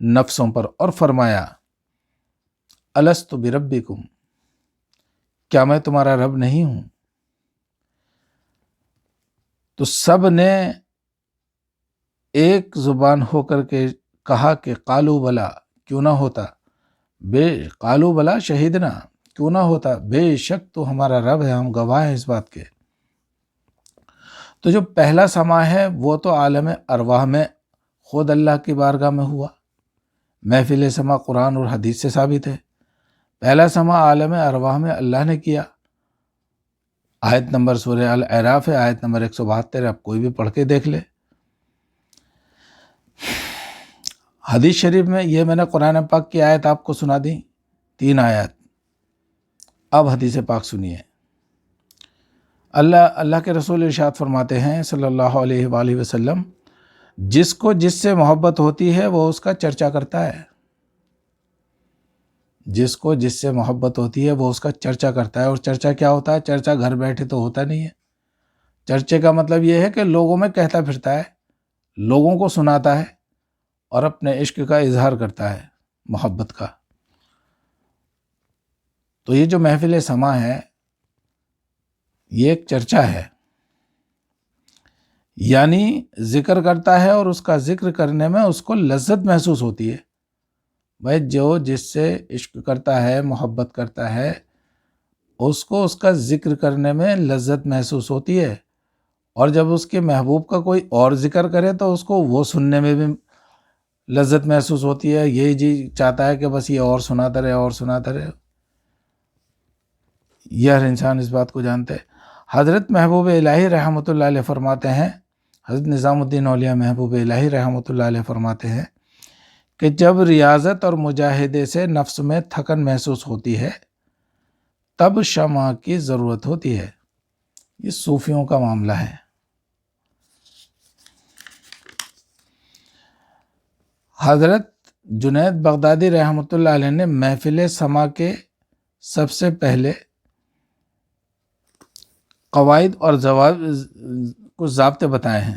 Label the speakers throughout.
Speaker 1: نفسوں پر، اور فرمایا الست بربکم، کیا میں تمہارا رب نہیں ہوں؟ تو سب نے ایک زبان ہو کر کے کہا کہ قالو بلا، کیوں نہ ہوتا، قالو بلا شہیدنا، کیوں نہ ہوتا، بے شک تو ہمارا رب ہے، ہم گواہ ہیں اس بات کے۔ تو جو پہلا سماع ہے وہ تو عالم ارواح میں خود اللہ کی بارگاہ میں ہوا۔ محفل سماع قرآن اور حدیث سے ثابت ہے۔ پہلا سماع عالم ارواح میں اللہ نے کیا۔ آیت نمبر سورہ الاعراف ہے، آیت نمبر 172، آپ کوئی بھی پڑھ کے دیکھ لے۔ حدیث شریف میں یہ میں نے قرآن پاک کی آیت آپ کو سنا دی، 3 آیات۔ اب حدیث پاک سنیے۔ اللہ کے رسول ارشاد فرماتے ہیں صلی اللہ علیہ وآلہ وسلم، جس کو جس سے محبت ہوتی ہے وہ اس کا چرچا کرتا ہے۔ جس کو جس سے محبت ہوتی ہے وہ اس کا چرچا کرتا ہے۔ اور چرچا کیا ہوتا ہے؟ چرچا گھر بیٹھے تو ہوتا نہیں ہے۔ چرچے کا مطلب یہ ہے کہ لوگوں میں کہتا پھرتا ہے، لوگوں کو سناتا ہے اور اپنے عشق کا اظہار کرتا ہے، محبت کا۔ تو یہ جو محفل سماع ہے یہ ایک چرچا ہے، یعنی ذکر کرتا ہے اور اس کا ذکر کرنے میں اس کو لذت محسوس ہوتی ہے۔ بھائی جو جس سے عشق کرتا ہے، محبت کرتا ہے، اس کو اس کا ذکر کرنے میں لذت محسوس ہوتی ہے، اور جب اس کے محبوب کا کوئی اور ذکر کرے تو اس کو وہ سننے میں بھی لذت محسوس ہوتی ہے۔ یہی جی چاہتا ہے کہ بس یہ اور سناتا رہے اور سناتا رہے۔ یہ ہر انسان اس بات کو جانتا ہے۔ حضرت محبوب الہی رحمۃ اللہ علیہ فرماتے ہیں، حضرت نظام الدین اولیاء محبوب الہی رحمۃ اللہ علیہ فرماتے ہیں کہ جب ریاضت اور مجاہدے سے نفس میں تھکن محسوس ہوتی ہے تب شمع کی ضرورت ہوتی ہے۔ یہ صوفیوں کا معاملہ ہے۔ حضرت جنید بغدادی رحمۃ اللہ علیہ نے محفل سماع کے سب سے پہلے قواعد اور کچھ ضابطے بتائے ہیں۔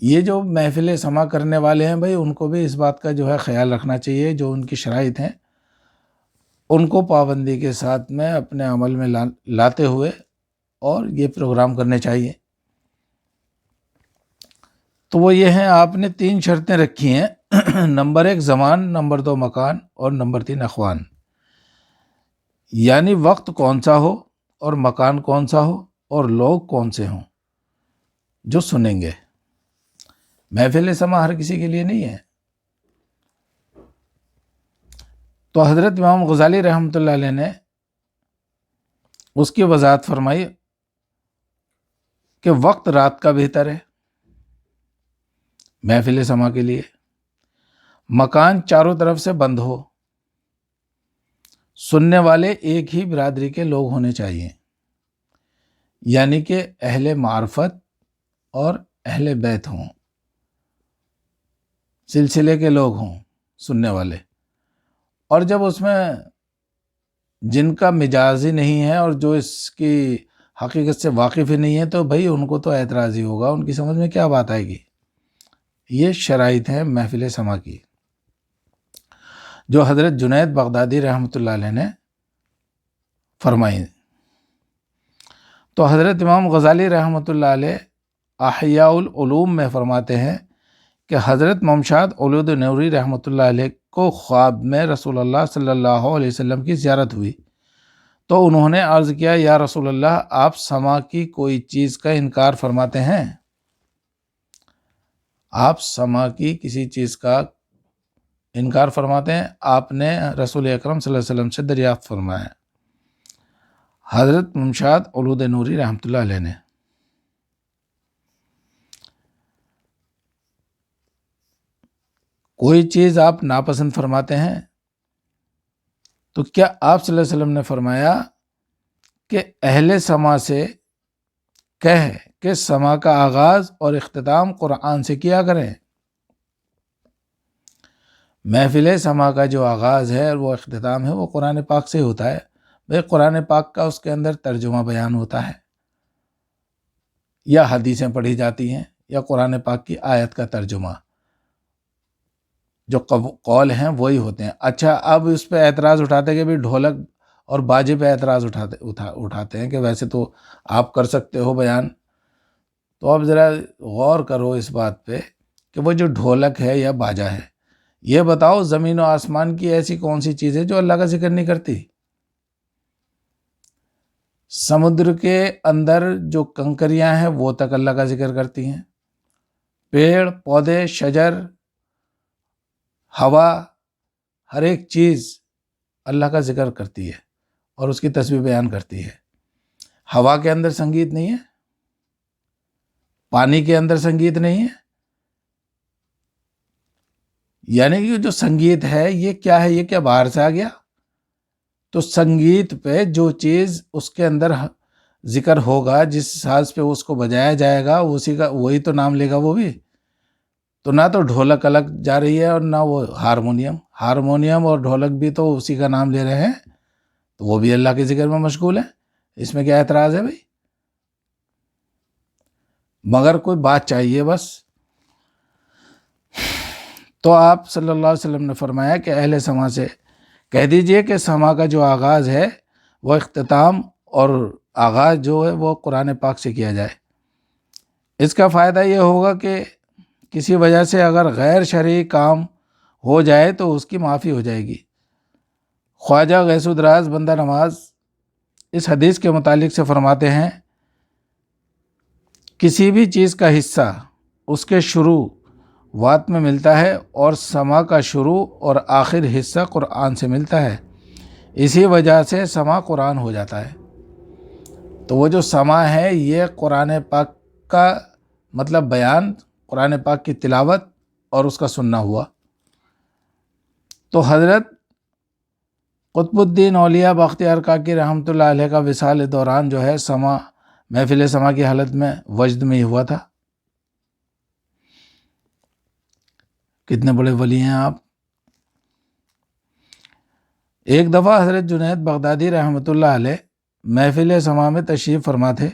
Speaker 1: یہ جو محفل سماع کرنے والے ہیں بھائی، ان کو بھی اس بات کا جو ہے خیال رکھنا چاہیے، جو ان کی شرائط ہیں ان کو پابندی کے ساتھ میں اپنے عمل میں لاتے ہوئے اور یہ پروگرام کرنے چاہیے۔ تو وہ یہ ہیں، آپ نے 3 شرطیں رکھی ہیں۔ نمبر 1 زمان، نمبر 2 مکان، اور نمبر 3 اخوان۔ یعنی وقت کون سا ہو اور مکان کون سا ہو اور لوگ کون سے ہوں جو سنیں گے۔ محفل سماع ہر کسی کے لیے نہیں ہے۔ تو حضرت امام غزالی رحمۃ اللہ علیہ نے اس کی وضاحت فرمائی کہ وقت رات کا بہتر ہے محفل سماع کے لیے۔ مکان چاروں طرف سے بند ہو، سننے والے ایک ہی برادری کے لوگ ہونے چاہیے، یعنی کہ اہل معرفت اور اہل بیت ہوں، سلسلے کے لوگ ہوں سننے والے۔ اور جب اس میں جن کا مزاج ہی نہیں ہے اور جو اس کی حقیقت سے واقف ہی نہیں ہے تو بھائی ان کو تو اعتراض ہی ہوگا، ان کی سمجھ میں کیا بات آئے گی۔ یہ شرائط ہیں محفل سماع کی جو حضرت جنید بغدادی رحمۃ اللہ علیہ نے فرمائی۔ تو حضرت امام غزالی رحمۃ اللہ علیہ احیاء العلوم میں فرماتے ہیں کہ حضرت ممشاد اولود نوری رحمۃ اللہ علیہ کو خواب میں رسول اللہ صلی اللہ علیہ وسلم کی زیارت ہوئی تو انہوں نے عرض کیا، یا رسول اللہ، آپ سماع کی کوئی چیز کا انکار فرماتے ہیں؟ آپ سماع کی کسی چیز کا انکار فرماتے ہیں؟ آپ نے رسول اکرم صلی اللہ علیہ وسلم سے دریافت فرمایا، حضرت ممشاد اولود نوری رحمۃ اللہ علیہ نے۔ کوئی چیز آپ ناپسند فرماتے ہیں تو کیا آپ صلی اللہ علیہ وسلم نے فرمایا کہ اہل سماع سے کہہ کہ سماع کا آغاز اور اختتام قرآن سے کیا کریں؟ محفل سماع کا جو آغاز ہے اور وہ اختتام ہے وہ قرآن پاک سے ہوتا ہے۔ بھئی قرآن پاک کا اس کے اندر ترجمہ بیان ہوتا ہے، یا حدیثیں پڑھی جاتی ہیں، یا قرآن پاک کی آیت کا ترجمہ۔ جو قول ہیں وہی ہوتے ہیں۔ اچھا، اب اس پہ اعتراض اٹھاتے ہیں کہ بھی ڈھولک اور باجے پہ اعتراض اٹھاتے ہیں کہ ویسے تو آپ کر سکتے ہو بیان۔ تو اب ذرا غور کرو اس بات پہ کہ وہ جو ڈھولک ہے یا باجہ ہے، یہ بتاؤ زمین و آسمان کی ایسی کون سی چیز ہے جو اللہ کا ذکر نہیں کرتی؟ سمندر کے اندر جو کنکریاں ہیں وہ تک اللہ کا ذکر کرتی ہیں، پیڑ پودے شجر ہوا ہر ایک چیز اللہ کا ذکر کرتی ہے اور اس کی تسبیح بیان کرتی ہے۔ ہوا کے اندر سنگیت نہیں ہے، پانی کے اندر سنگیت نہیں ہے، یعنی کہ جو سنگیت ہے یہ کیا ہے؟ یہ کیا باہر سے آ گیا؟ تو سنگیت پہ جو چیز اس کے اندر ذکر ہوگا، جس ساز پہ اس کو بجایا جائے گا، اسی کا وہی تو نام لے گا وہ بھی۔ تو نہ تو ڈھولک الگ جا رہی ہے اور نہ وہ ہارمونیم اور ڈھولک بھی تو اسی کا نام لے رہے ہیں، تو وہ بھی اللہ کے ذکر میں مشغول ہے۔ اس میں کیا اعتراض ہے بھائی؟ مگر کوئی بات چاہیے بس۔ تو آپ صلی اللہ علیہ وسلم نے فرمایا کہ اہل سما سے کہہ دیجئے کہ سما کا جو آغاز ہے وہ اختتام اور آغاز جو ہے وہ قرآن پاک سے کیا جائے۔ اس کا فائدہ یہ ہوگا کہ کسی وجہ سے اگر غیر شرعی کام ہو جائے تو اس کی معافی ہو جائے گی۔ خواجہ غیث الدراز بندہ نواز اس حدیث کے متعلق سے فرماتے ہیں، کسی بھی چیز کا حصہ اس کے شروع وات میں ملتا ہے اور سما کا شروع اور آخر حصہ قرآن سے ملتا ہے، اسی وجہ سے سما قرآن ہو جاتا ہے۔ تو وہ جو سما ہے یہ قرآن پاک کا مطلب بیان، قرآن پاک کی تلاوت اور اس کا سننا ہوا۔ تو حضرت قطب الدین اولیاء بختیار کاکی رحمۃ اللہ علیہ کا وصال دوران جو ہے سما، محفل سما کی حالت میں وجد میں ہی ہوا تھا۔ کتنے بڑے ولی ہیں آپ۔ ایک دفعہ حضرت جنید بغدادی رحمۃ اللہ علیہ محفل سما میں تشریف فرما تھے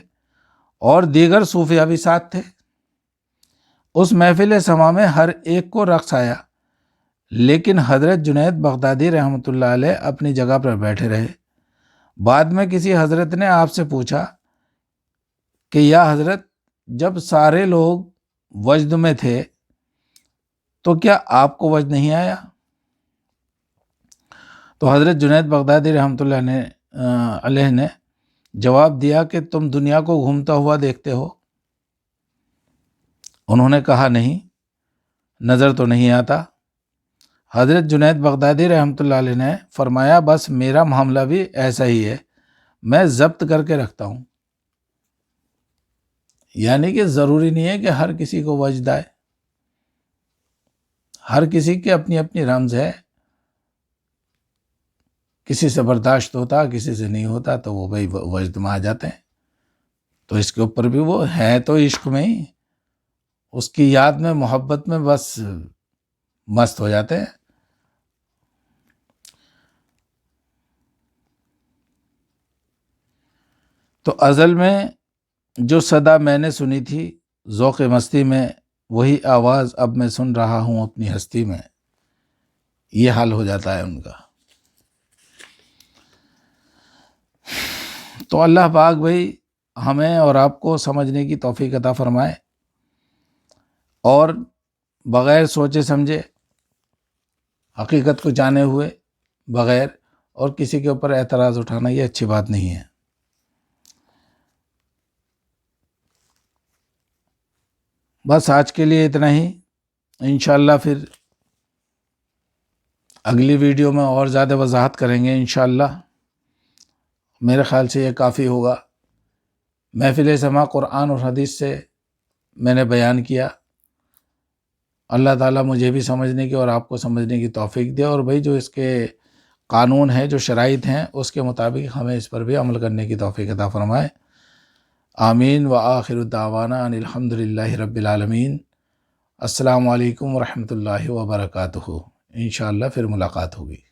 Speaker 1: اور دیگر صوفیہ بھی ساتھ تھے۔ اس محفل سما میں ہر ایک کو رقص آیا، لیکن حضرت جنید بغدادی رحمۃ اللہ علیہ اپنی جگہ پر بیٹھے رہے۔ بعد میں کسی حضرت نے آپ سے پوچھا کہ یا حضرت، جب سارے لوگ وجد میں تھے تو کیا آپ کو وجد نہیں آیا؟ تو حضرت جنید بغدادی رحمۃ اللہ علیہ نے جواب دیا کہ تم دنیا کو گھومتا ہوا دیکھتے ہو؟ انہوں نے کہا نہیں، نظر تو نہیں آتا۔ حضرت جنید بغدادی رحمۃ اللہ علیہ نے فرمایا بس میرا معاملہ بھی ایسا ہی ہے، میں ضبط کر کے رکھتا ہوں۔ یعنی کہ ضروری نہیں ہے کہ ہر کسی کو وجد آئے، ہر کسی کی اپنی اپنی رمز ہے، کسی سے برداشت ہوتا کسی سے نہیں ہوتا، تو وہ بھائی وجد میں آ جاتے ہیں۔ تو اس کے اوپر بھی وہ ہے تو عشق میں ہی، اس کی یاد میں محبت میں بس مست ہو جاتے ہیں۔ تو ازل میں جو صدا میں نے سنی تھی ذوق مستی میں، وہی آواز اب میں سن رہا ہوں اپنی ہستی میں، یہ حال ہو جاتا ہے ان کا۔ تو اللہ پاک بھائی ہمیں اور آپ کو سمجھنے کی توفیق عطا فرمائے، اور بغیر سوچے سمجھے، حقیقت کو جانے ہوئے بغیر اور کسی کے اوپر اعتراض اٹھانا یہ اچھی بات نہیں ہے۔ بس آج کے لیے اتنا ہی، انشاءاللہ پھر اگلی ویڈیو میں اور زیادہ وضاحت کریں گے انشاءاللہ۔ میرے خیال سے یہ کافی ہوگا۔ محفل سما قرآن اور حدیث سے میں نے بیان کیا۔ اللہ تعالیٰ مجھے بھی سمجھنے کی اور آپ کو سمجھنے کی توفیق دے، اور بھائی جو اس کے قانون ہیں، جو شرائط ہیں، اس کے مطابق ہمیں اس پر بھی عمل کرنے کی توفیق عطا فرمائے۔ آمین وآخر دعوانا ان الحمد للہ رب العالمین۔ السلام علیکم ورحمۃ اللہ وبرکاتہ۔ انشاءاللہ پھر ملاقات ہوگی۔